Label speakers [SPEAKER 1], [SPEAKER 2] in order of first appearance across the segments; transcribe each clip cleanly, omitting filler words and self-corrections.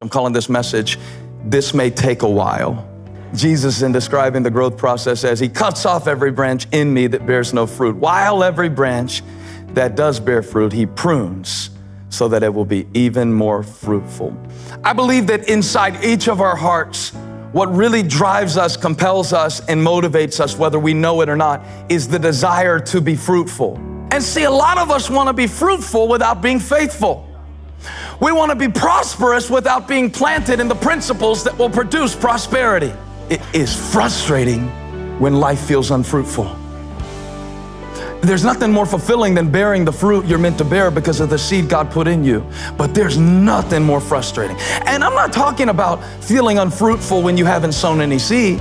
[SPEAKER 1] I'm calling this message, This May Take a While. Jesus, in describing the growth process, says, He cuts off every branch in me that bears no fruit, while every branch that does bear fruit, He prunes so that it will be even more fruitful. I believe that inside each of our hearts, what really drives us, compels us, and motivates us, whether we know it or not, is the desire to be fruitful. And see, a lot of us want to be fruitful without being faithful. We want to be prosperous without being planted in the principles that will produce prosperity. It is frustrating when life feels unfruitful. There's nothing more fulfilling than bearing the fruit you're meant to bear because of the seed God put in you. But there's nothing more frustrating. And I'm not talking about feeling unfruitful when you haven't sown any seed,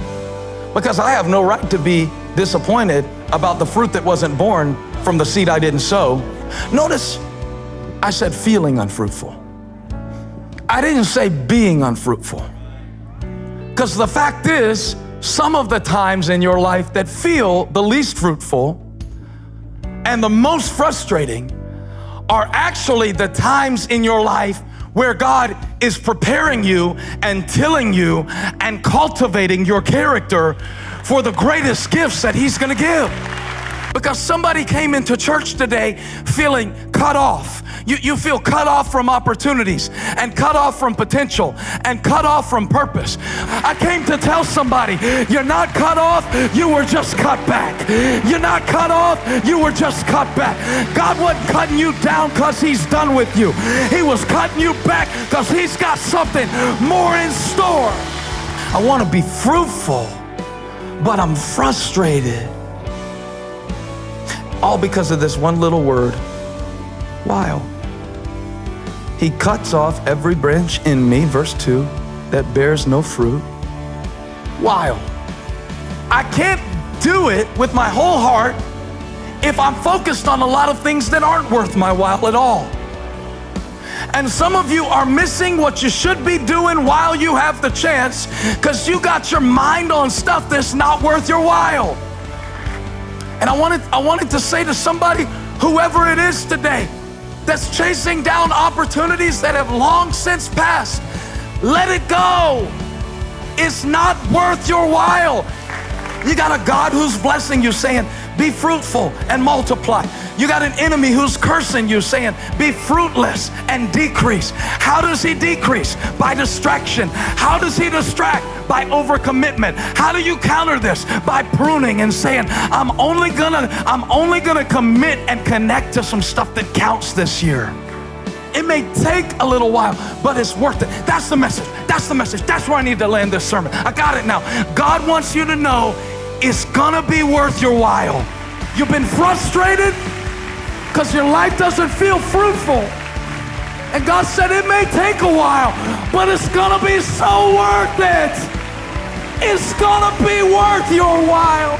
[SPEAKER 1] because I have no right to be disappointed about the fruit that wasn't born from the seed I didn't sow. Notice I said feeling unfruitful. I didn't say being unfruitful. Because the fact is, some of the times in your life that feel the least fruitful and the most frustrating are actually the times in your life where God is preparing you and tilling you and cultivating your character for the greatest gifts that He's gonna give. Because somebody came into church today feeling cut off. You feel cut off from opportunities and cut off from potential and cut off from purpose. I came to tell somebody, you're not cut off, you were just cut back. You're not cut off, you were just cut back. God wasn't cutting you down because He's done with you. He was cutting you back because He's got something more in store. I want to be fruitful, but I'm frustrated. All because of this one little word, while. He cuts off every branch in me, verse 2, that bears no fruit, while. I can't do it with my whole heart if I'm focused on a lot of things that aren't worth my while at all. And some of you are missing what you should be doing while you have the chance because you got your mind on stuff that's not worth your while. And I wanted to say to somebody, whoever it is today, that's chasing down opportunities that have long since passed, let it go. It's not worth your while. You got a God who's blessing you saying, be fruitful and multiply. You got an enemy who's cursing you saying, be fruitless and decrease. How does he decrease? By distraction. How does he distract? By overcommitment. How do you counter this? By pruning and saying, I'm only gonna commit and connect to some stuff that counts this year. It may take a little while, but it's worth it. That's the message. That's the message. That's where I need to land this sermon. I got it now. God wants you to know it's gonna be worth your while. You've been frustrated because your life doesn't feel fruitful. And God said it may take a while, but it's gonna be so worth it. It's gonna be worth your while.